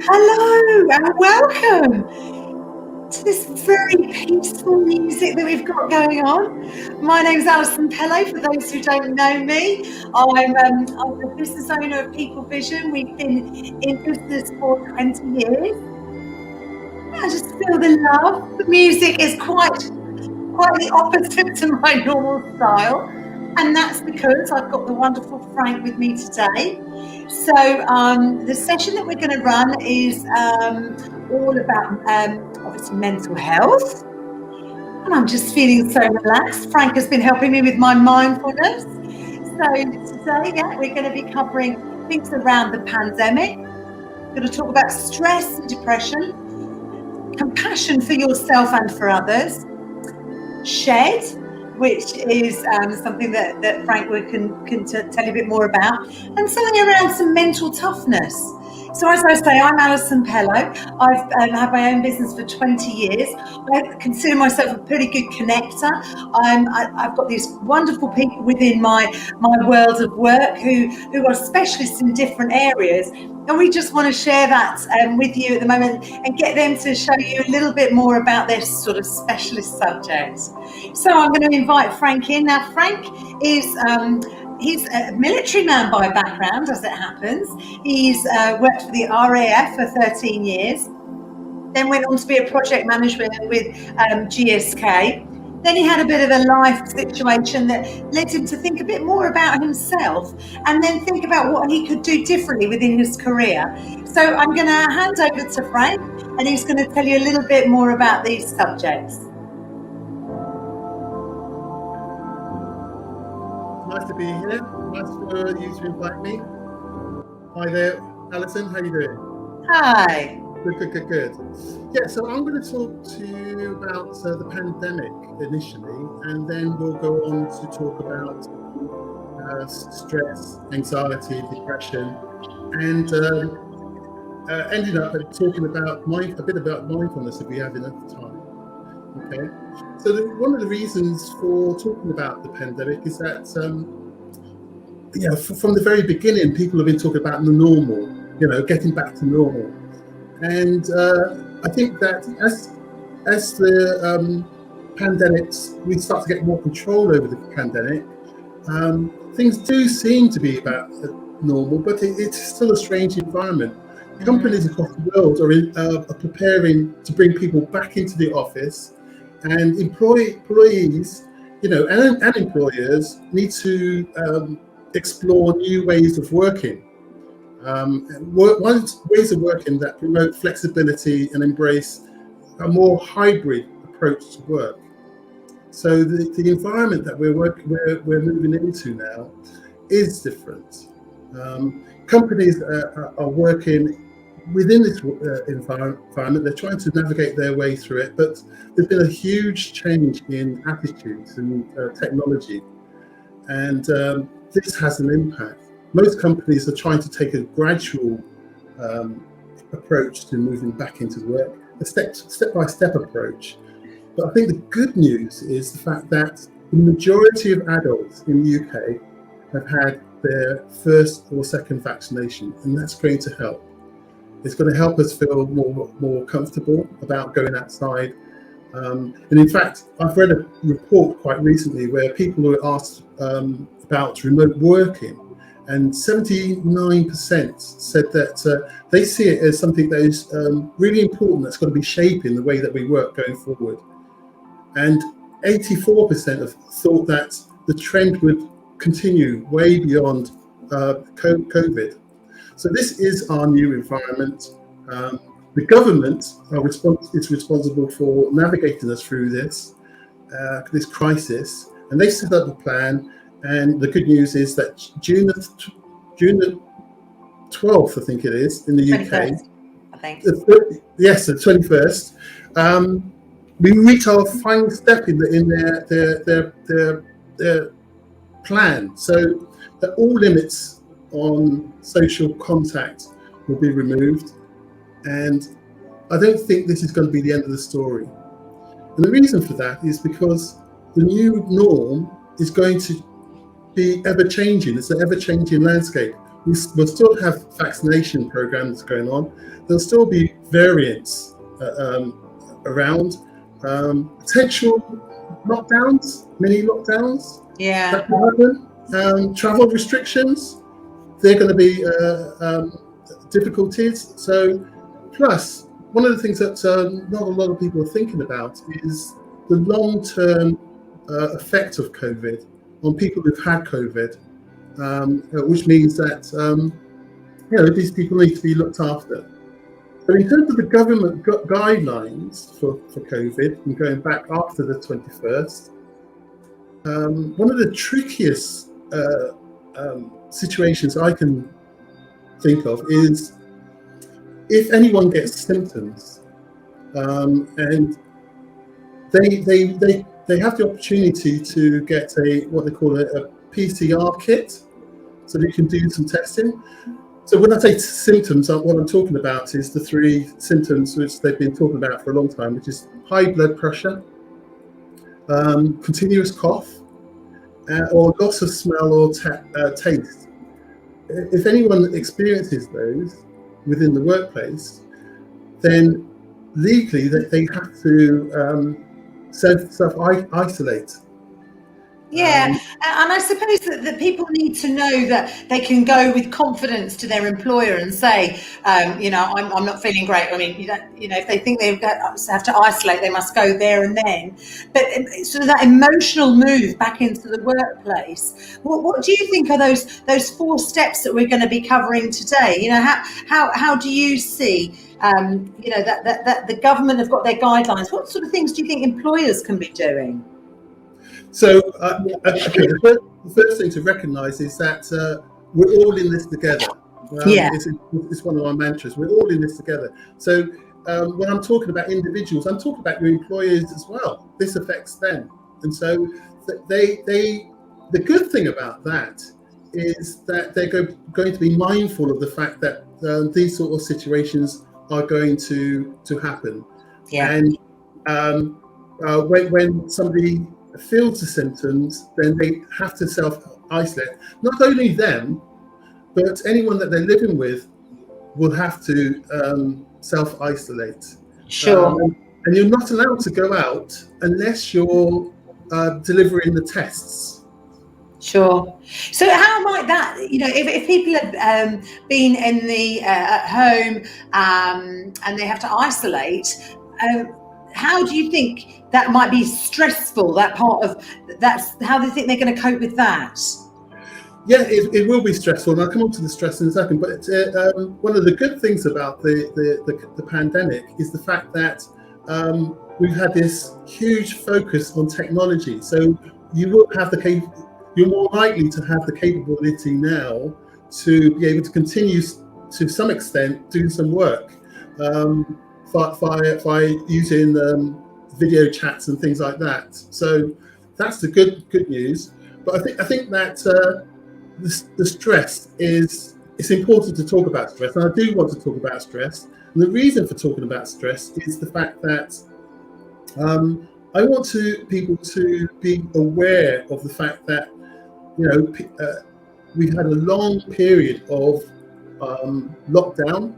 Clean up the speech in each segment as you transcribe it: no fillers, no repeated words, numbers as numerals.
Hello and welcome to this very peaceful music that we've got going on. My name's Alison Pello, for those who don't know me. I'm the business owner of People Vision. We've been in business for 20 years. I just feel the love. The music is quite the opposite to my normal style. And that's because I've got the wonderful Frank with me today. So the session that we're going to run is all about obviously mental health. And I'm just feeling so relaxed. Frank has been helping me with my mindfulness. So today, we're going to be covering things around the pandemic. We're going to talk about stress and depression, compassion for yourself and for others, S.H.E.D, which is something that Frank can tell you a bit more about, and something around some mental toughness. So as I say, I'm Alison Pello. I've had my own business for 20 years. I consider myself a pretty good connector. I've got these wonderful people within my world of work who are specialists in different areas. And we just want to share that with you at the moment and get them to show you a little bit more about their sort of specialist subjects. So I'm going to invite Frank in. Now, Frank is he's a military man by background, as it happens. He's worked for the RAF for 13 years, then went on to be a project manager with GSK. Then he had a bit of a life situation that led him to think a bit more about himself and then think about what he could do differently within his career. So I'm going to hand over to Frank, and he's going to tell you a little bit more about these subjects. Nice to be here. Nice for you to invite me. Hi there, Alison. How you doing? Hi. Good. Yeah, so I'm going to talk to you about the pandemic initially, and then we'll go on to talk about stress, anxiety, depression, and ending up talking about a bit about mindfulness if we have enough time. Okay, so one of the reasons for talking about the pandemic is that from the very beginning, people have been talking about the normal, getting back to normal. And I think that as the pandemics, we start to get more control over the pandemic, things do seem to be about normal, but it's still a strange environment. Companies across the world are preparing to bring people back into the office, and employees, and employers need to explore new ways of working. Ways of working that promote flexibility and embrace a more hybrid approach to work. So the environment that we're moving into now is different. Companies are working within this environment. They're trying to navigate their way through it, but there's been a huge change in attitudes and technology, and this has an impact. Most companies are trying to take a gradual approach to moving back into work, a step-by-step approach. But I think the good news is the fact that the majority of adults in the UK have had their first or second vaccination, and that's going to help. It's going to help us feel more comfortable about going outside. And in fact, I've read a report quite recently where people were asked about remote working, and 79% said that they see it as something that is really important, that's going to be shaping the way that we work going forward. And 84% have thought that the trend would continue way beyond COVID. So this is our new environment. The government is responsible for navigating us through this crisis, and they set up a plan. And the good news is that June the 12th, I think it is, in the 21st, UK. I think. Yes, the 21st. We reach our final step in their plan, so that all limits on social contact will be removed. And I don't think this is going to be the end of the story. And the reason for that is because the new norm is going to be ever-changing. It's an ever-changing landscape. we'll still have vaccination programs going on. There'll still be variants around, potential lockdowns, mini lockdowns. Yeah. That could happen. Travel restrictions, they're going to be difficulties. So, plus, one of the things that not a lot of people are thinking about is the long-term effect of COVID on people who've had COVID, which means that these people need to be looked after. But in terms of the government guidelines for COVID and going back after the 21st, one of the trickiest situations I can think of is if anyone gets symptoms and they have the opportunity to get what they call a PCR kit, so they can do some testing. So when I say symptoms, what I'm talking about is the 3 symptoms which they've been talking about for a long time, which is high blood pressure, continuous cough, or loss of smell or taste. If anyone experiences those within the workplace, then legally they have to self-isolate. Yeah, and I suppose that people need to know that they can go with confidence to their employer and say, I'm not feeling great. I mean, if they think they have to isolate, they must go there and then. But sort of that emotional move back into the workplace. What do you think are those 4 steps that we're going to be covering today? How do you see that the government have got their guidelines? What sort of things do you think employers can be doing? So, the first thing to recognise is that we're all in this together. It's one of our mantras. We're all in this together. So, when I'm talking about individuals, I'm talking about your employers as well. This affects them, and so the good thing about that is that they're going to be mindful of the fact that these sort of situations are going to happen. Yeah. And when somebody feels the symptoms, then they have to self-isolate. Not only them, but anyone that they're living with will have to self-isolate. Sure. And you're not allowed to go out unless you're delivering the tests. Sure. So how might that, if people have been in the at home and they have to isolate, how do you think that might be stressful? That's how they think they're going to cope with that. Yeah, it will be stressful, and I'll come on to the stress in a second. But one of the good things about the pandemic is the fact that we've had this huge focus on technology. So you're more likely to have the capability now to be able to continue to some extent do some work by using video chats and things like that. So that's the good news. But I think that the stress it's important to talk about stress, and I do want to talk about stress. And the reason for talking about stress is the fact that I want people to be aware of the fact that we've had a long period of lockdown,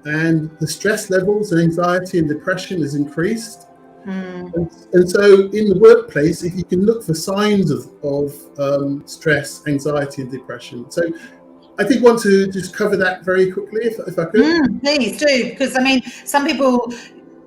and the stress levels and anxiety and depression has increased. And so in the workplace, if you can look for signs of stress, anxiety and depression. So I did want to just cover that very quickly, if I could. Please do, because some people,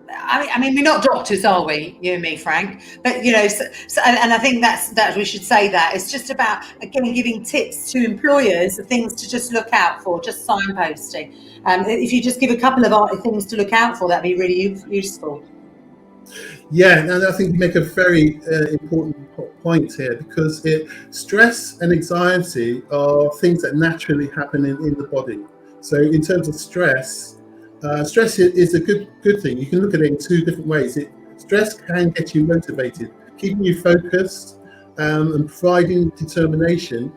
we're not doctors, are we? You and me, Frank. But and I think that we should say that it's just about again giving tips to employers of things to just look out for, just signposting. If you just give a couple of things to look out for, that'd be really useful. Yeah, and I think you make a very important point here, because stress and anxiety are things that naturally happen in the body. So in terms of stress is a good thing. You can look at it in 2 different ways. Stress can get you motivated, keeping you focused and providing determination.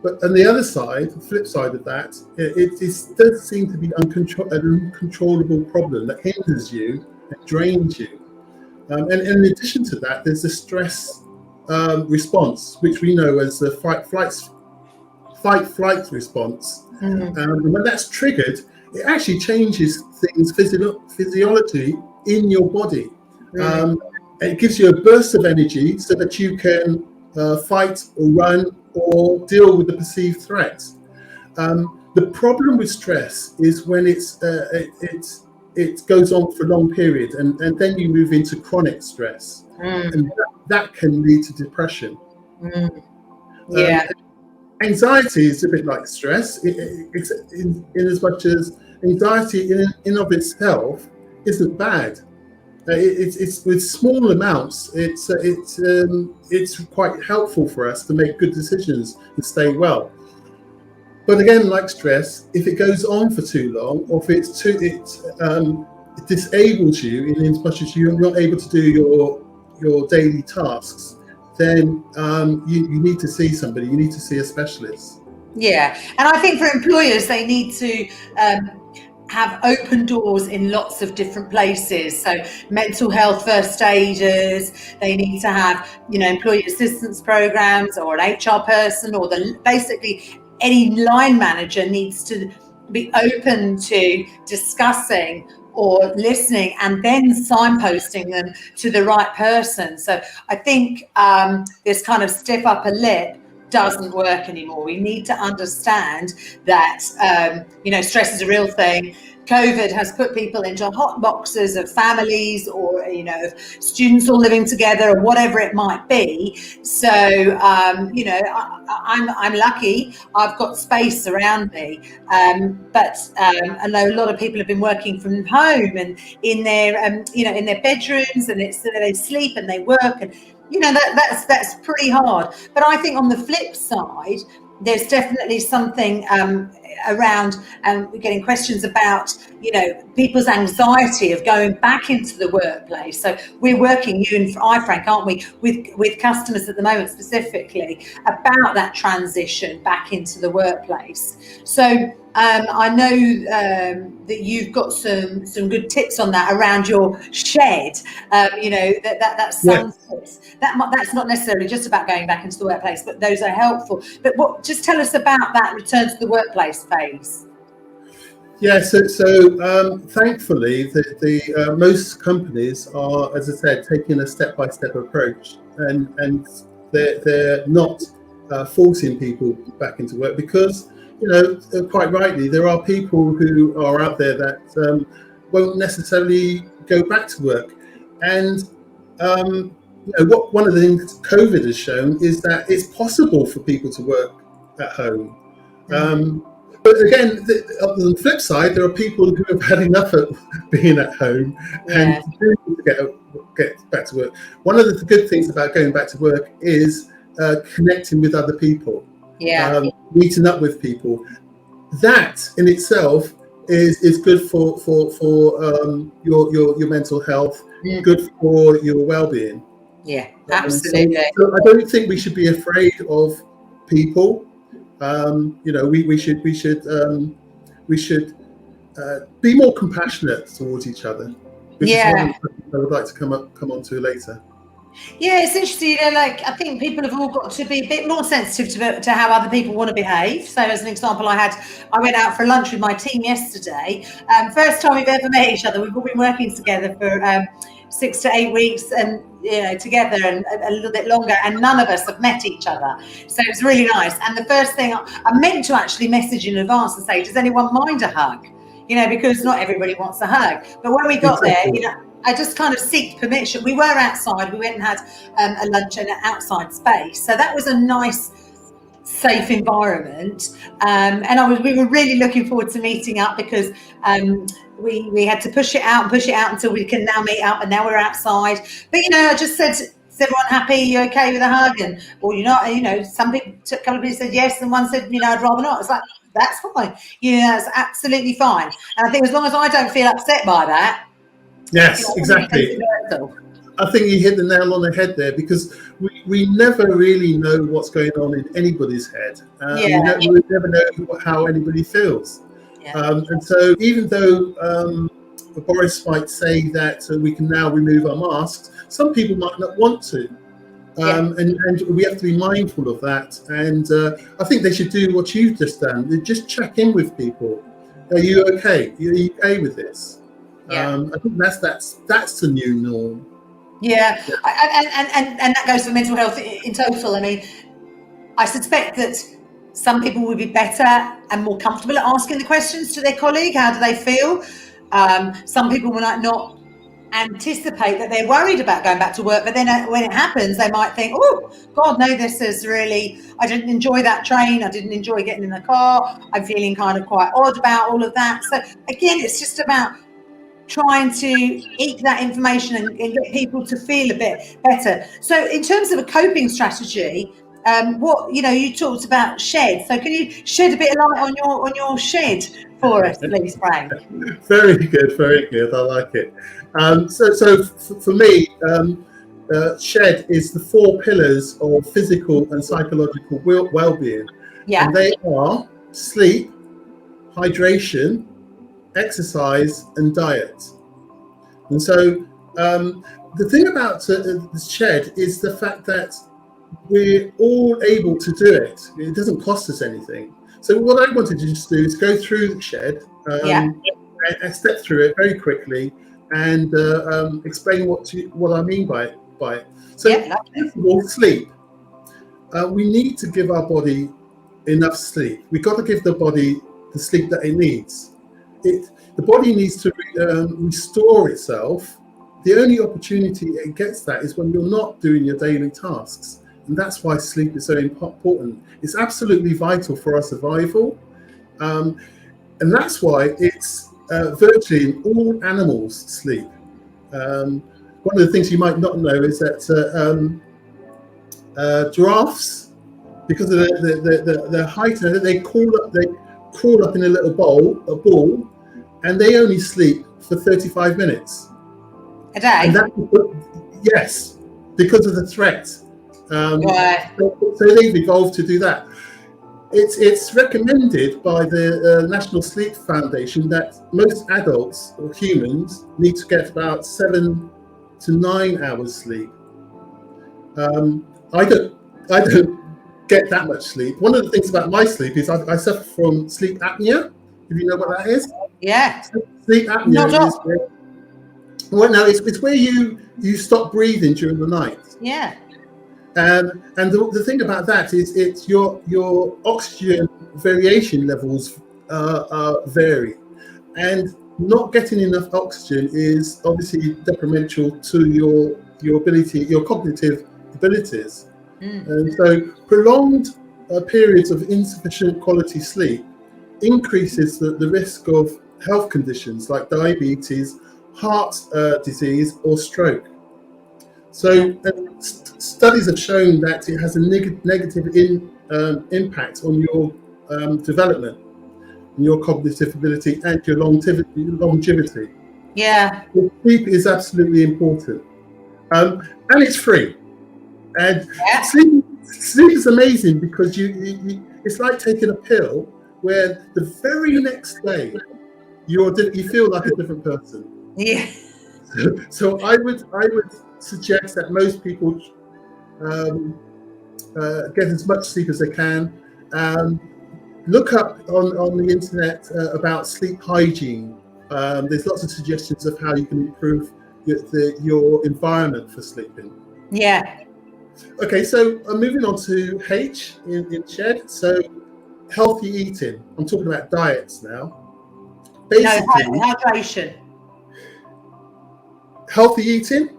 But on the other side, the flip side of that, it does seem to be an uncontrollable problem that hinders you and drains you. And in addition to that, there's the stress response, which we know as the fight-flight response. And when that's triggered, it actually changes things physiology in your body. It gives you a burst of energy so that you can fight or run or deal with the perceived threat. The problem with stress is when it goes on for a long period, and then you move into chronic stress, and that can lead to depression. Anxiety is a bit like stress. It's in as much as anxiety in of itself isn't bad. It's with small amounts. It's quite helpful for us to make good decisions and stay well. But again, like stress, if it goes on for too long, or if it disables you in as much as you're not able to do your daily tasks, then you need to see somebody. You need to see a specialist. Yeah, and I think for employers, they need to have open doors in lots of different places. So mental health first aiders, they need to have, employee assistance programs, or an HR person, or basically any line manager needs to be open to discussing or listening and then signposting them to the right person. So I think this kind of stiff upper lip doesn't work anymore. We need to understand that, stress is a real thing. COVID has put people into hot boxes of families, or, of students all living together, or whatever it might be. So, I'm lucky. I've got space around me. But I know a lot of people have been working from home and in their, in their bedrooms, and they sleep and they work, and that's pretty hard. But I think on the flip side, there's definitely something around, we're getting questions about, people's anxiety of going back into the workplace. So we're working, you and I, Frank, aren't we, with customers at the moment specifically about that transition back into the workplace. So I know that you've got some good tips on that around your S.H.E.D. That sounds that's not necessarily just about going back into the workplace, but those are helpful. But just tell us about that return to the workplace phase. Yeah, so thankfully, the most companies are, as I said, taking a step-by-step approach, and they're not forcing people back into work, because quite rightly, there are people who are out there that won't necessarily go back to work. And one of the things COVID has shown is that it's possible for people to work at home. But again, on the flip side, there are people who have had enough of being at home and do need to get back to work. One of the good things about going back to work is connecting with other people. Meeting up with people. That in itself is good for your mental health, good for your well-being. Yeah, absolutely. So I don't think we should be afraid of people. We should be more compassionate towards each other, which is one of the things I would like to come on to later. Yeah, it's interesting. I think people have all got to be a bit more sensitive to how other people want to behave. So, as an example, I went out for lunch with my team yesterday. First time we've ever met each other. We've all been working together for 6 to 8 weeks, and together, and a little bit longer, and none of us have met each other. So it was really nice. And the first thing I meant to actually message in advance and say, does anyone mind a hug? Because not everybody wants a hug. But when we got there, I just kind of seeked permission. We were outside. We went and had a lunch in an outside space. So that was a nice, safe environment. And we were really looking forward to meeting up, because we had to push it out until we can now meet up, and now we're outside. But I just said, is everyone happy? You okay with a hug? And or a couple of people said yes, and one said, I'd rather not. It's like, that's fine. That's absolutely fine. And I think as long as I don't feel upset by that. Yes, exactly. I think you hit the nail on the head there, because we never really know what's going on in anybody's head. We never know how anybody feels. And so even though Boris might say that we can now remove our masks, some people might not want to. And we have to be mindful of that. And I think they should do what you've just done. They just check in with people. Are you okay? Are you okay with this? Yeah. I think that's the new norm. Yeah, and that goes for mental health in total. I mean, I suspect that some people would be better and more comfortable at asking the questions to their colleague. How do they feel? Some people might not anticipate that they're worried about going back to work, but then when it happens, they might think, oh, God, no, this is really, I didn't enjoy that train. I didn't enjoy getting in the car. I'm feeling kind of quite odd about all of that. So again, it's just about trying to eke that information and get people to feel a bit better. So in terms of a coping strategy, what, you talked about S.H.E.D. So can you shed a bit of light on your S.H.E.D for us, please, Frank? Very good, very good. I like it. So for me, S.H.E.D is the 4 pillars of physical and psychological well-being. Yeah. And they are sleep, hydration, exercise, and diet. And so the thing about the S.H.E.D is the fact that we're all able to do it. It doesn't cost us anything. So what I wanted to just do is go through the S.H.E.D and step through it very quickly and explain what I mean by it. So first of all, sleep. We need to give our body enough sleep. We've got to give the body the sleep that it needs. The body needs to restore itself. The only opportunity it gets that is when you're not doing your daily tasks. And that's why sleep is so important. It's absolutely vital for our survival. And that's why it's virtually in all animals sleep. One of the things you might not know is that giraffes, because of their height, they crawl up in a little ball, and they only sleep for 35 minutes a day. And yes, because of the threat. So they've evolved to do that. It's recommended by the National Sleep Foundation that most adults or humans need to get about 7 to 9 hours sleep. I don't get that much sleep. One of the things about my sleep is I suffer from sleep apnea. If you know what that is? Yeah. Sleep apnea is where you stop breathing during the night. Yeah. And the thing about that is it's your oxygen variation levels vary, and not getting enough oxygen is obviously detrimental to your cognitive abilities. And so prolonged periods of insufficient quality sleep increases the risk of health conditions like diabetes, heart disease, or stroke. So studies have shown that it has a negative impact on your development, and your cognitive ability, and your longevity. Yeah. Sleep is absolutely important, and it's free. And sleep is amazing because you it's like taking a pill where the very next day you feel like a different person. Yeah. So I would suggest that most people get as much sleep as they can. Look up on the internet about sleep hygiene. There's lots of suggestions of how you can improve your environment for sleeping. Yeah. Okay, so I'm moving on to H in S.H.E.D. So healthy eating. I'm talking about diets now. Basically, hydration. Healthy eating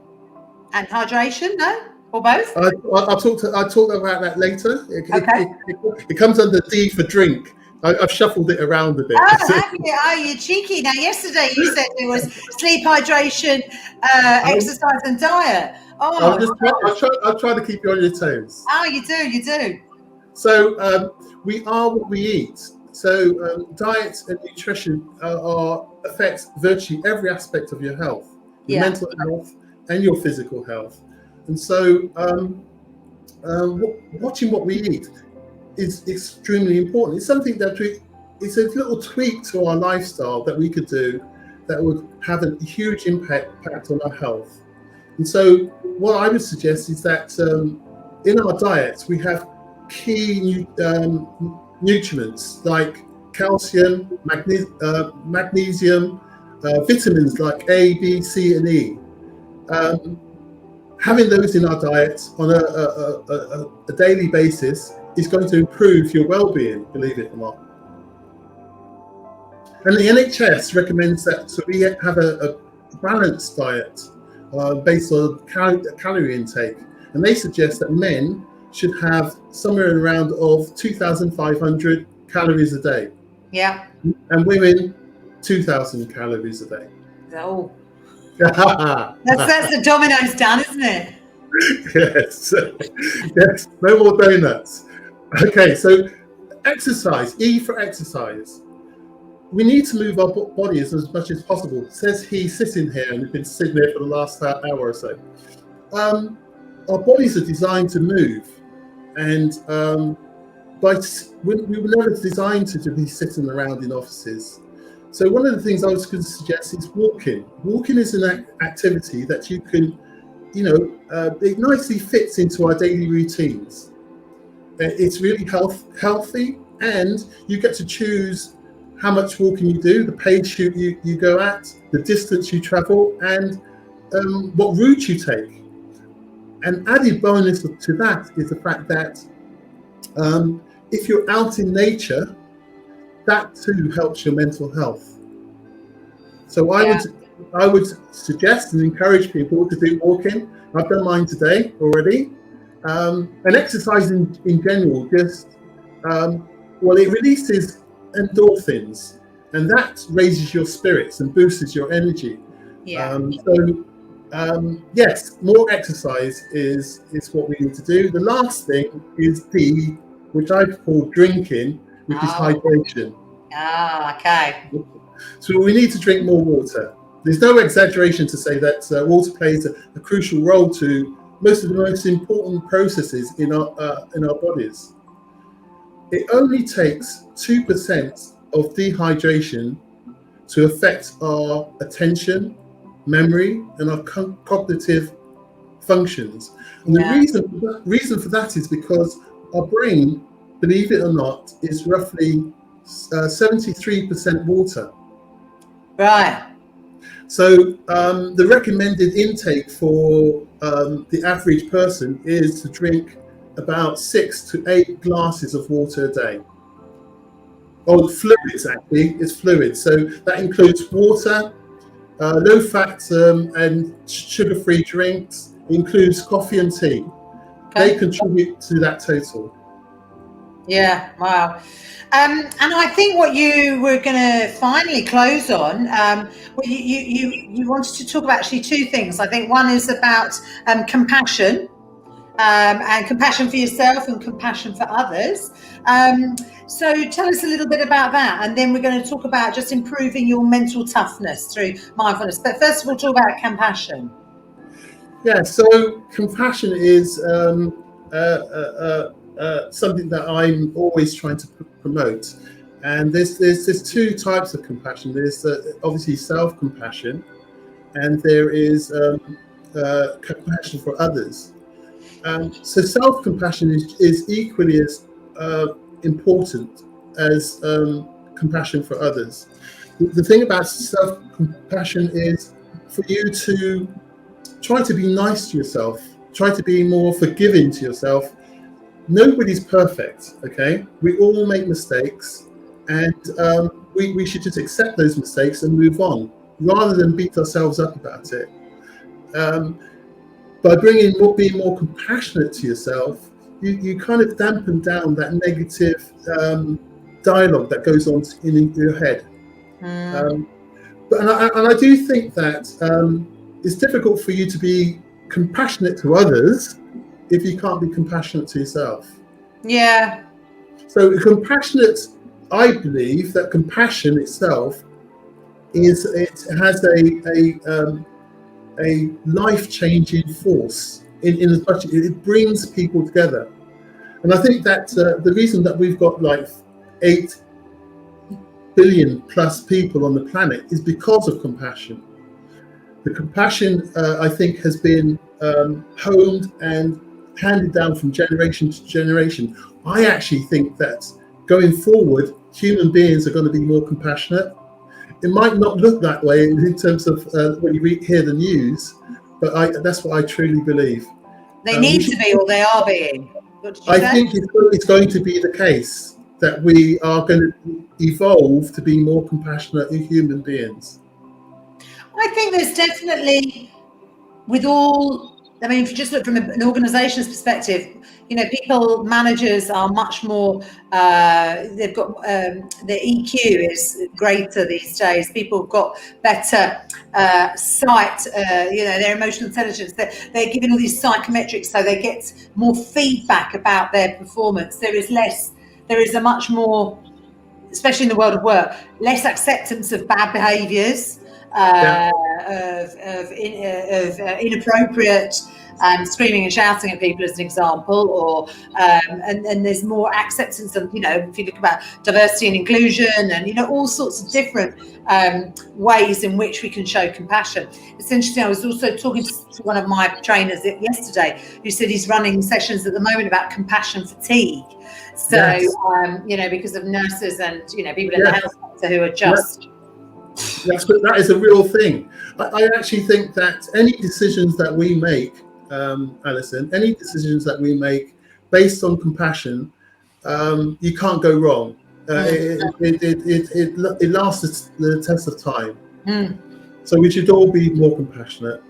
and hydration, no? Or both? I'll talk about that later. Okay. It comes under D for drink. I've shuffled it around a bit. Oh, you're cheeky. Now, yesterday you said it was sleep, hydration, exercise, and diet. I'll try to keep you on your toes. Oh, you do. So we are what we eat. So diet and nutrition affects virtually every aspect of your health, your mental health and your physical health. And so watching what we eat is extremely important. It's something that it's a little tweak to our lifestyle that we could do that would have a huge impact on our health. And so what I would suggest is that in our diets we have key nutrients like calcium, magnesium, vitamins like A, B, C, and E. Having those in our diets on a daily basis is going to improve your well-being, believe it or not. And the NHS recommends that so we have a balanced diet based on calorie intake, and they suggest that men should have somewhere around of 2,500 calories a day. Yeah. And women 2,000 calories a day. Oh. That's the dominoes down, isn't it? Yes. Yes. No more donuts. Okay, so exercise. E for exercise. We need to move our bodies as much as possible. Says he sitting here, and we've been sitting there for the last hour or so. Our bodies are designed to move, and we were never designed to be sitting around in offices. So one of the things I was going to suggest is walking. Walking is an activity that you can, it nicely fits into our daily routines. It's really healthy, and you get to choose how much walking you do, the pace you go at, the distance you travel, and what route you take. An added bonus to that is the fact that if you're out in nature, that too helps your mental health. So I would suggest and encourage people to do walking. I've done mine today already. And exercise in general just, it releases endorphins, and that raises your spirits and boosts your energy. Yeah. Yes, more exercise is what we need to do. The last thing is D, which I call drinking, which is hydration. Okay. So we need to drink more water. There's no exaggeration to say that water plays a crucial role to most of the most important processes in our bodies. It only takes 2% of dehydration to affect our attention, memory, and our cognitive functions. And the reason for that is because our brain, believe it or not, is roughly 73% water. Right. So the recommended intake for the average person is to drink about 6 to 8 glasses of water a day. Oh, fluids actually, it's fluids. So that includes water, low fat and sugar-free drinks. It includes coffee and tea. Okay. They contribute to that total. Yeah, wow. And I think what you were going to finally close on, you wanted to talk about actually two things. I think one is about compassion, and compassion for yourself and compassion for others. So tell us a little bit about that, and then we're going to talk about just improving your mental toughness through mindfulness. But first of all, talk about compassion. Yeah, so compassion is something that I'm always trying to promote. And there's two types of compassion. There's obviously self-compassion, and there is compassion for others. So self-compassion is equally as important as compassion for others. The thing about self-compassion is for you to try to be nice to yourself, try to be more forgiving to yourself. Nobody's perfect, okay? We all make mistakes, and we should just accept those mistakes and move on, rather than beat ourselves up about it. By being more compassionate to yourself, you kind of dampen down that negative dialogue that goes on in your head. But I do think that it's difficult for you to be compassionate to others if you can't be compassionate to yourself. Yeah. So I believe that compassion itself has a life-changing force in as much as it brings people together. And I think that the reason that we've got like 8 billion plus people on the planet is because of compassion. The compassion, I think, has been honed and handed down from generation to generation. I actually think that going forward, human beings are going to be more compassionate. It might not look that way in terms of when you hear the news, but that's what I truly believe. They need to be, or they are being. What did you I say? think it's going to be the case that we are going to evolve to be more compassionate human beings. I think there's definitely, with all, I mean, if you just look from an organisation's perspective, you know, people, managers are much more, they've got, their EQ is greater these days. People have got better sight, you know, their emotional intelligence. They're given all these psychometrics, so they get more feedback about their performance. There is a much more, especially in the world of work, less acceptance of bad behaviours, of inappropriate screaming and shouting at people, as an example, or and there's more acceptance of, you know, if you look about diversity and inclusion, and, you know, all sorts of different ways in which we can show compassion. It's interesting. I was also talking to one of my trainers yesterday, who said he's running sessions at the moment about compassion fatigue. So, Yes. you know, because of nurses and, you know, people in the health sector who are just... That is a real thing. I actually think that any decisions that we make, Alison, any decisions that we make based on compassion, you can't go wrong. It lasts the test of time. So we should all be more compassionate.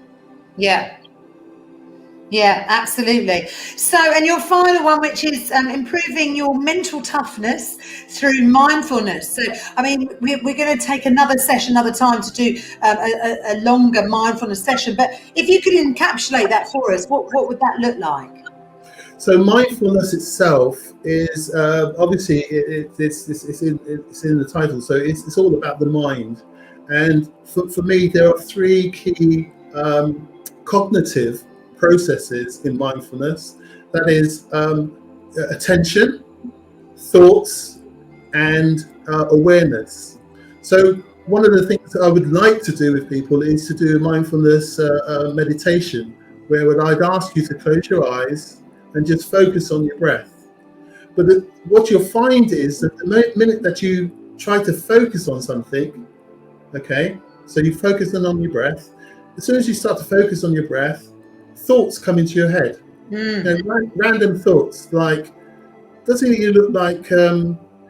Yeah, absolutely. So, and your final one, which is improving your mental toughness through mindfulness. So, I mean, we're going to take another session, another time, to do a longer mindfulness session. But if you could encapsulate that for us, what would that look like? So mindfulness itself is obviously it's in the title. So it's all about the mind. And for me, there are three key cognitive processes in mindfulness. That is attention, thoughts, and awareness. So one of the things that I would like to do with people is to do a mindfulness meditation, where I'd ask you to close your eyes and just focus on your breath. But what you'll find is that the minute that you try to focus on something, okay, so you focus on your breath, as soon as you start to focus on your breath, thoughts come into your head. You know, random thoughts like, doesn't he look like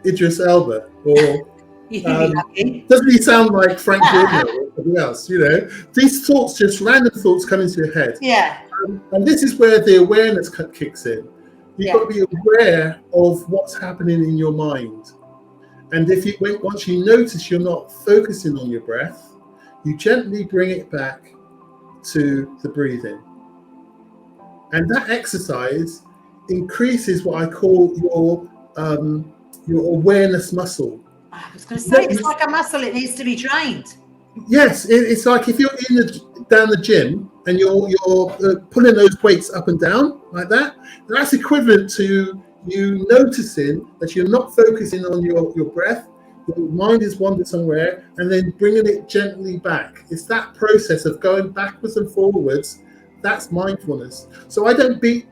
Idris Elba? Or doesn't he sound like Frank Grillo or something else? You know, these thoughts, just random thoughts, come into your head. And this is where the awareness kicks in. You've got to be aware of what's happening in your mind. And once you notice you're not focusing on your breath, you gently bring it back to the breathing. And that exercise increases what I call your awareness muscle. I was going to say, it's like a muscle; it needs to be trained. Yes, it's like if you're down the gym and you're pulling those weights up and down like that. That's equivalent to you noticing that you're not focusing on your breath. Your mind is wandered somewhere, and then bringing it gently back. It's that process of going backwards and forwards. That's mindfulness. So I don't beat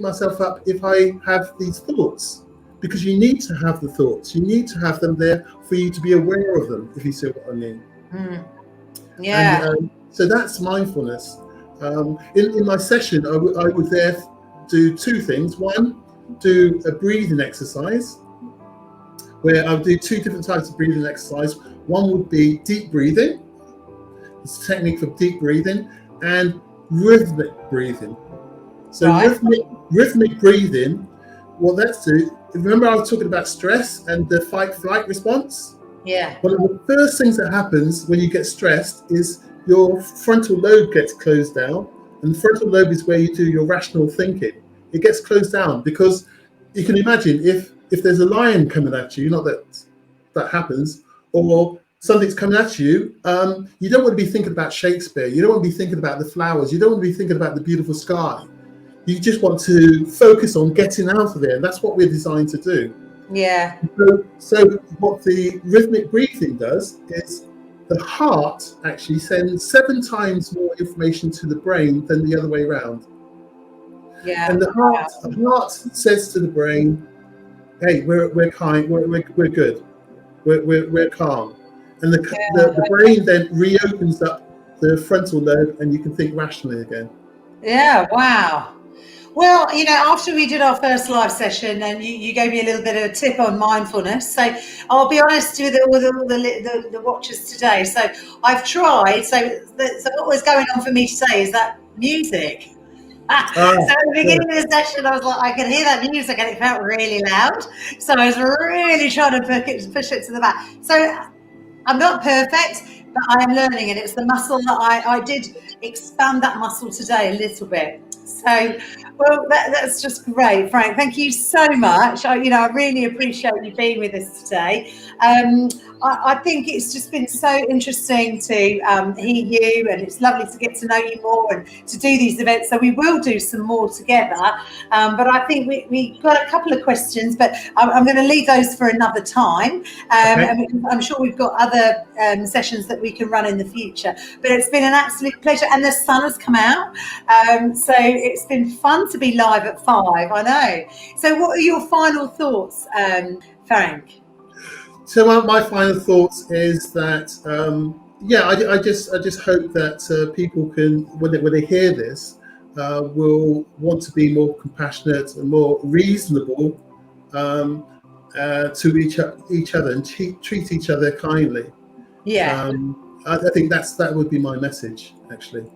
myself up if I have these thoughts, because you need to have the thoughts. You need to have them there for you to be aware of them, if you see what I mean. Yeah. And, so that's mindfulness. In my session, I would there do two things. One, do a breathing exercise, where I would do two different types of breathing exercise. One would be deep breathing. It's a technique for deep breathing, and rhythmic breathing. So rhythmic breathing, what that's do, remember I was talking about stress and the fight-flight response? Yeah. One of the first things that happens when you get stressed is your frontal lobe gets closed down, and the frontal lobe is where you do your rational thinking. It gets closed down because you can imagine if there's a lion coming at you, not that happens, or something's coming at you, you don't want to be thinking about Shakespeare. You don't want to be thinking about the flowers. You don't want to be thinking about the beautiful sky. You just want to focus on getting out of there. And that's what we're designed to do. Yeah. So what the rhythmic breathing does is the heart actually sends 7 times more information to the brain than the other way around. Yeah. And the heart says to the brain, hey, we're kind, we're good, we're calm. And the brain then reopens up the frontal lobe and you can think rationally again. Yeah, wow. Well, after we did our first live session, and you gave me a little bit of a tip on mindfulness. So I'll be honest with all the watchers today. So I've tried. So what was going on for me today is that music. So at the beginning of the session, I was like, I could hear that music and it felt really loud. So I was really trying to push it to the back. So I'm not perfect, but I am learning, and it's the muscle that I did expand that muscle today a little bit. So, well, that's just great, Frank. Thank you so much. I really appreciate you being with us today. I think it's just been so interesting to hear you, and it's lovely to get to know you more and to do these events. So we will do some more together. But I think we got a couple of questions, but I'm going to leave those for another time. And I'm sure we've got other sessions that we can run in the future. But it's been an absolute pleasure, and the sun has come out. So it's been fun to be live at 5, I know. So what are your final thoughts, Frank? So my final thoughts is that I just hope that people can, when they hear this, will want to be more compassionate and more reasonable to each other and treat each other kindly. Yeah. I think that would be my message, actually.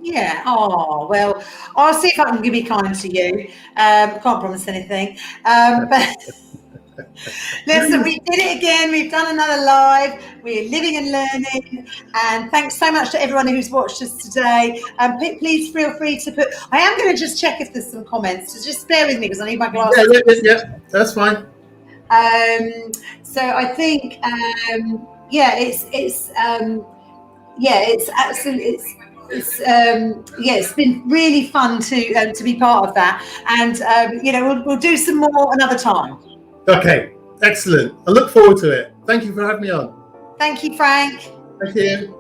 Yeah. Oh, well, I'll see if I can be kind to you. Can't promise anything. But listen, we did it again. We've done another live. We're living and learning. And thanks so much to everyone who's watched us today. Please feel free to put. I am going to just check if there's some comments. So just bear with me because I need my glasses. Yeah, that's fine. So I think, it's absolutely. It's been really fun to be part of that, and we'll do some more another time. Okay, excellent. I look forward to it. Thank you for having me on. Thank you, Frank. Thank you.